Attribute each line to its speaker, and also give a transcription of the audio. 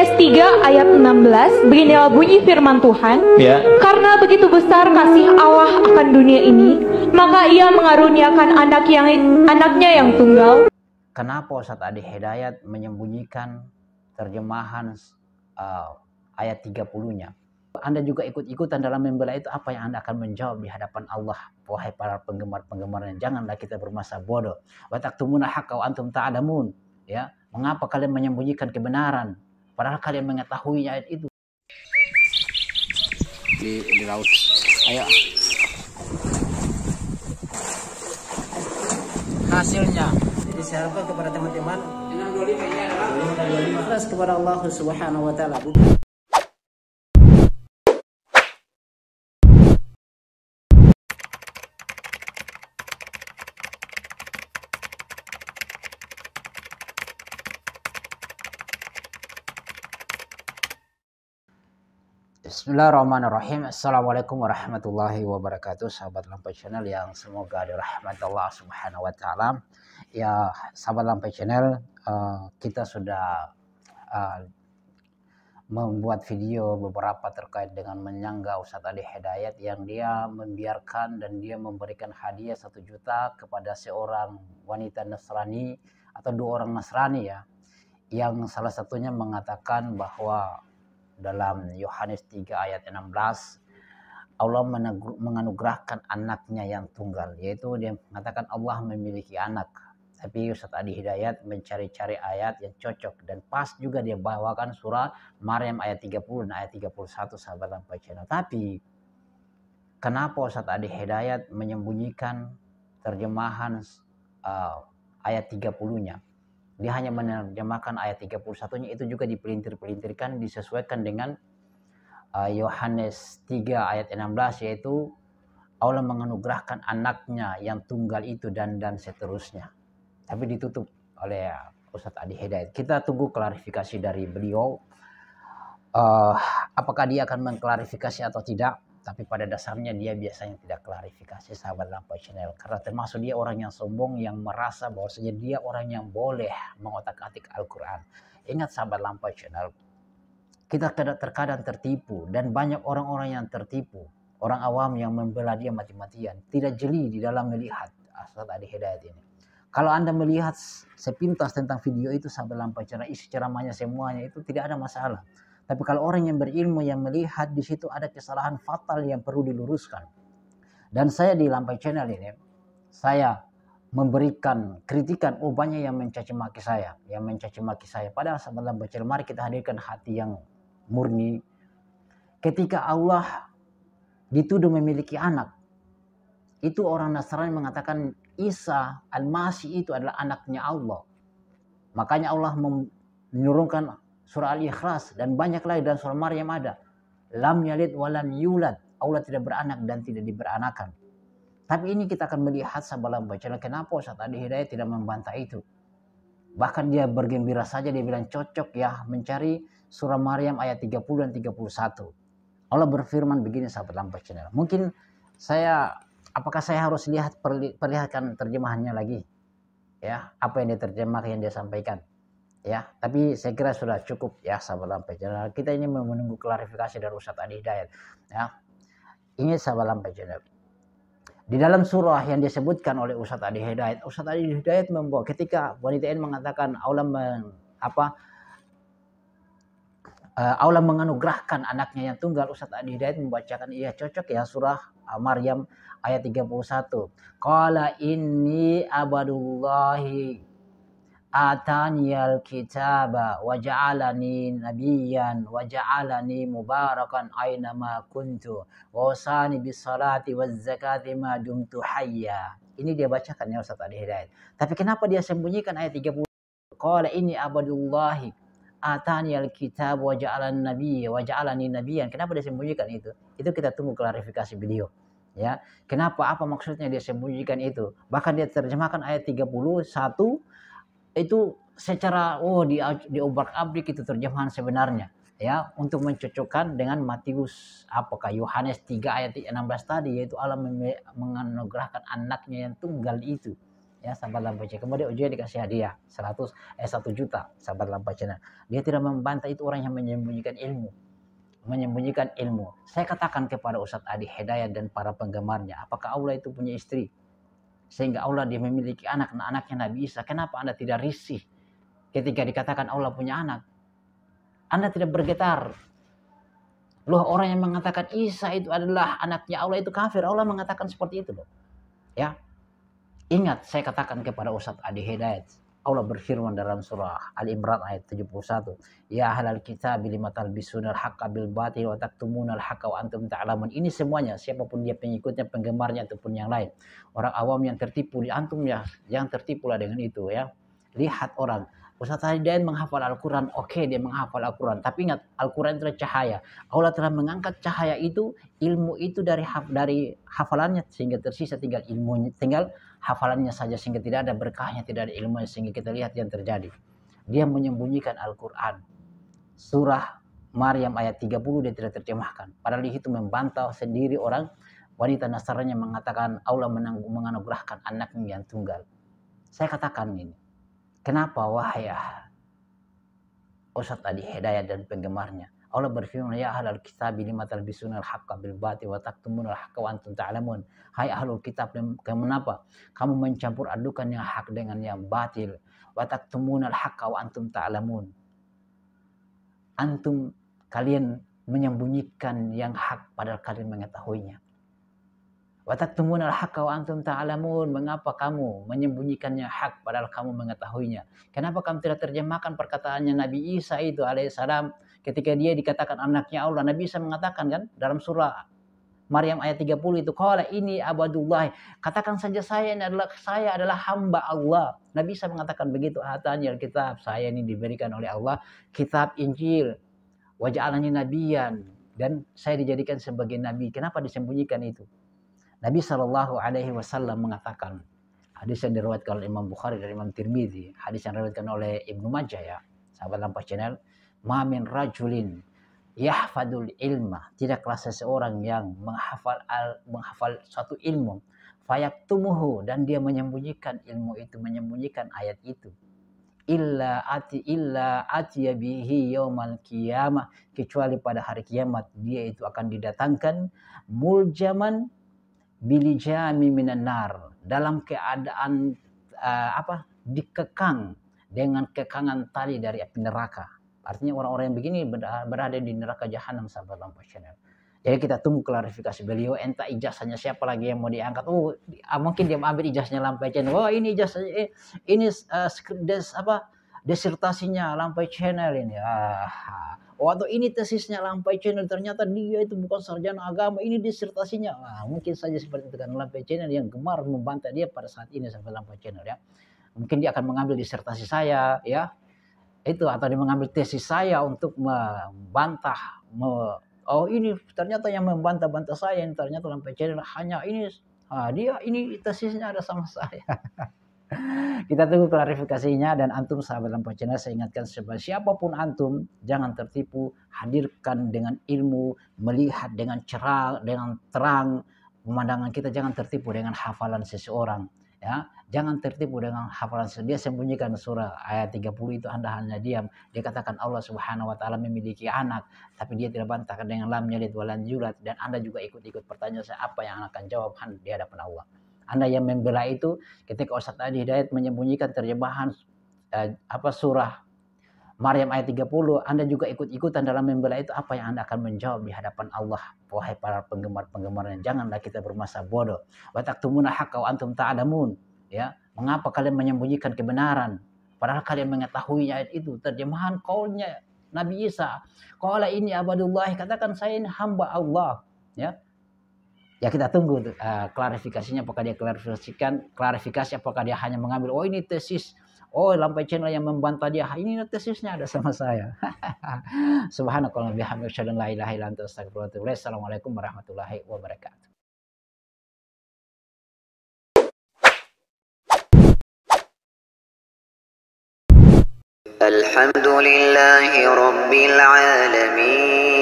Speaker 1: Yohanes 3 ayat 16, beginilah bunyi firman Tuhan. Karena begitu besar kasih Allah akan dunia ini, maka ia mengaruniakan anaknya yang tunggal.
Speaker 2: Kenapa Ustaz Adi Hidayat menyembunyikan terjemahan ayat 30-nya? Anda juga ikut-ikutan dalam membela itu, apa yang Anda akan menjawab di hadapan Allah? Wahai para penggemar-penggemarnya, janganlah kita bermasa bodoh. Wa taktumuna haqqa wa antum ta'lamun. Ya, mengapa kalian menyembunyikan kebenaran padahal kalian mengetahui ayat itu? Di laut. Ayo. Hasilnya, jadi saya harapkan kepada teman-teman 625 ikhlas kepada Allah Subhanahu wa taala. Bismillahirrahmanirrahim. Assalamualaikum warahmatullahi wabarakatuh. Sahabat Lampai Channel yang semoga dirahmati Allah Subhanahu wa taala. Ya, sahabat Lampai Channel, kita sudah membuat video beberapa terkait dengan menyanggah Ustadz Adi Hidayat yang dia membiarkan dan dia memberikan hadiah 1 juta kepada seorang wanita Nasrani atau 2 orang Nasrani, ya, yang salah satunya mengatakan bahwa dalam Yohanes 3 ayat 16 Allah menganugerahkan anaknya yang tunggal, yaitu dia mengatakan Allah memiliki anak. Tapi Ustadz Adi Hidayat mencari-cari ayat yang cocok dan pas juga dia bawakan surah Maryam ayat 30 dan ayat 31, sahabat Lampai Channel. Tapi kenapa Ustadz Adi Hidayat menyembunyikan terjemahan ayat 30-nya? Dia hanya menerjemahkan ayat 31-nya, itu juga dipelintir-pelintirkan disesuaikan dengan Yohanes 3 ayat 16, yaitu Allah menganugerahkan anaknya yang tunggal itu dan seterusnya. Tapi ditutup oleh Ustadz Adi Hidayat. Kita tunggu klarifikasi dari beliau. Apakah dia akan mengklarifikasi atau tidak? Tapi pada dasarnya dia biasanya tidak klarifikasi, sahabat Lampai Channel. Karena termasuk dia orang yang sombong, yang merasa bahwasanya dia orang yang boleh mengotak-atik Al-Quran. Ingat sahabat Lampai Channel, kita terkadang tertipu dan banyak orang-orang yang tertipu. Orang awam yang membela dia mati-matian. Tidak jeli di dalam melihat Ustadz Adi Hidayat ini. Kalau Anda melihat sepintas tentang video itu, sahabat Lampai Channel, isi ceramahnya semuanya itu tidak ada masalah. Tapi kalau orang yang berilmu yang melihat di situ ada kesalahan fatal yang perlu diluruskan. Dan saya di Lampai Channel ini, saya memberikan kritikan, banyak yang mencaci maki saya, Padahal sahabat Lampai Channel, mari kita hadirkan hati yang murni. Ketika Allah dituduh memiliki anak, itu orang Nasrani mengatakan Isa Al-Masih itu adalah anaknya Allah. Makanya Allah menurunkan surah Al-Ikhlas dan banyak lagi, dan surah Maryam ada. Lam yalid wa lam yulad. Allah tidak beranak dan tidak diberanakan. Tapi ini kita akan melihat sahabat Lampai Channel, kenapa Ustadz Adi Hidayat tidak membantah itu. Bahkan dia bergembira saja, dia bilang cocok ya mencari surah Maryam ayat 30 dan 31. Allah berfirman begini, sahabat Lampai Channel. Mungkin apakah saya harus perlihatkan terjemahannya lagi? Ya, apa yang diterjemahkan, yang dia sampaikan. Ya, tapi saya kira sudah cukup ya sahabat Lampai Channel. Kita ini menunggu klarifikasi dari Ustadz Adi Hidayat. Ya, ini sahabat Lampai Channel. Di dalam surah yang disebutkan oleh Ustadz Adi Hidayat membawa ketika wanita ini mengatakan Allah menganugerahkan anaknya yang tunggal, Ustadz Adi Hidayat membacakan, iya cocok ya, surah Maryam ayat 31. Qala inni abadullahi ataniyal kitaba wa ja'alani nabiyyan wa ja'alani mubarakan aynama kuntu wa usani bis salati waz zakati ma dumtu hayya. Ini dia bacakan ya Ustadz Adi Hidayat. Tapi kenapa dia sembunyikan ayat 30? Qala inni abadullahi ataniyal kitab wa ja'alani nabiyya wa ja'alani nabiyyan. Kenapa dia sembunyikan itu? Itu kita tunggu klarifikasi beliau. Ya, kenapa, apa maksudnya dia sembunyikan itu? Bahkan dia terjemahkan ayat 31 itu secara diobrak-abrik itu terjemahan sebenarnya, ya, untuk mencocokkan dengan Matius Yohanes 3 ayat 16 tadi, yaitu Allah menganugerahkan anaknya yang tunggal itu, ya sahabat Lampai Channel. Kemudian ujungnya dikasih hadiah 1 juta sahabat Lampai Channel. Dia tidak membantah itu orang yang menyembunyikan ilmu. Saya katakan kepada Ustadz Adi Hidayat dan para penggemarnya, apakah Allah itu punya istri sehingga Allah dia memiliki anak, anaknya Nabi Isa? Kenapa Anda tidak risih ketika dikatakan Allah punya anak? Anda tidak bergetar. Loh, orang yang mengatakan Isa itu adalah anaknya Allah itu kafir. Allah mengatakan seperti itu loh. Ya. Ingat, saya katakan kepada Ustadz Adi Hidayat, Allah berfirman dalam surah Al-Imran ayat 71, ya ahlal kitab lima talbisunal haqqa bil batil wa taktumunal haqqa wa antum ta'lamun. Ini semuanya, siapapun dia pengikutnya, penggemarnya ataupun yang lain. Orang awam yang tertipu di antum ya, jangan tertipulah dengan itu ya. Lihat orang Ustadz Hidayat menghafal Al-Quran, oke, dia menghafal Al-Quran. Tapi ingat, Al-Quran itu adalah cahaya. Allah telah mengangkat cahaya itu, ilmu itu dari hafalannya sehingga tersisa tinggal ilmunya, tinggal hafalannya saja sehingga tidak ada berkahnya, tidak ada ilmunya sehingga kita lihat yang terjadi. Dia menyembunyikan Al-Quran. Surah Maryam ayat 30 dia tidak terjemahkan. Padahal itu membantah sendiri orang wanita Nasrani yang mengatakan Allah menganugerahkan anaknya yang tunggal. Saya katakan ini. Kenapa wahai Ustadz Adi Hidayat dan penggemarnya? Allah berfirman, ya ahlul kitab lima talbisunal haqqa bil batil wa taktumunal haqqa wa antum ta'lamun. Hai ahlul kitab, kenapa kamu mencampur adukan yang hak dengan yang batil? Wa taktumunal haqqa wa antum ta'lamun. Antum, kalian menyembunyikan yang hak padahal kalian mengetahuinya. Wa taktumunal haqqa wa antum ta'lamun. Mengapa kamu menyembunyikannya hak padahal kamu mengetahuinya? Kenapa kamu tidak terjemahkan perkataannya Nabi Isa itu alaihissalam ketika dia dikatakan anaknya Allah? Nabi Isa mengatakan kan dalam surah Maryam ayat 30 itu, qala ini abadullah. Katakan saja saya adalah hamba Allah. Nabi Isa mengatakan begitu, atani alkitab, saya ini diberikan oleh Allah kitab Injil. Wa ja'alani nabiyan, dan saya dijadikan sebagai nabi. Kenapa disembunyikan itu? Nabi SAW mengatakan, hadis yang diriwayatkan oleh Imam Bukhari dan Imam Tirmidzi, hadis yang diriwayatkan oleh Ibnu Majah ya, sahabat Lampai Channel, ma min rajulin yahfadul ilma, tidaklah seseorang yang menghafal suatu ilmu, fayaktumuhu, dan dia menyembunyikan ilmu itu, menyembunyikan ayat itu, illa atiya bihi yaumal qiyamah, kecuali pada hari kiamat dia itu akan didatangkan muljaman bilijami minan nar, dalam keadaan dikekang dengan kekangan tali dari api neraka. Artinya orang-orang yang begini berada di neraka jahanam sahabat Lampai Channel. Jadi kita tunggu klarifikasi beliau, entah ijazahnya siapa lagi yang mau diangkat. Mungkin dia ambil ijazahnya Lampai Channel. Ini ijazahnya ini desertasinya Lampai Channel ini. Atau ini tesisnya Lampai Channel, ternyata dia itu bukan sarjana agama, ini disertasinya. Mungkin saja seperti itu kan Lampai Channel yang gemar membantah dia pada saat ini sampai Lampai Channel ya. Mungkin dia akan mengambil disertasi saya ya. Itu, atau dia mengambil tesis saya untuk membantah. Ini ternyata yang membantah-bantah saya ini ternyata Lampai Channel hanya ini. Dia ini tesisnya ada sama saya. Kita tunggu klarifikasinya. Dan antum sahabat Lampai Channel, saya ingatkan siapapun antum, jangan tertipu. Hadirkan dengan ilmu, melihat dengan cerah, dengan terang pemandangan kita. Jangan tertipu dengan hafalan seseorang ya. Jangan tertipu dengan hafalan dia sembunyikan surah ayat 30 itu, Anda hanya diam. Dia katakan Allah Subhanahu wa taala memiliki anak, tapi dia tidak bantahkan dengan lam yalid wa lam yulad, dan Anda juga ikut-ikut pertanyaan saya, apa yang akan jawab di hadapan Allah. Anda yang membela itu, ketika Ustadz Adi Hidayat menyembunyikan terjemahan surah Maryam ayat 30, Anda juga ikut-ikutan dalam membela itu, apa yang Anda akan menjawab di hadapan Allah? Wahai para penggemar-penggemarnya, janganlah kita bermasa bodoh. Wa taktumuna haqqa wa antum ta'lamun. Ya, mengapa kalian menyembunyikan kebenaran padahal kalian mengetahui ayat itu? Terjemahan qaulnya Nabi Isa, qala ini abadullah, katakan saya ini hamba Allah ya. Ya kita tunggu klarifikasinya, apakah dia klarifikasi apakah dia hanya mengambil ini tesis Lampai Channel yang membantah dia, ini tesisnya ada sama saya. Subhanakallahumma bihamdika asyhadu an la ilaha illa anta astaghfiruka wa atubu ilaik. Assalamualaikum warahmatullahi wabarakatuh.
Speaker 3: الحمد لله رب العالمين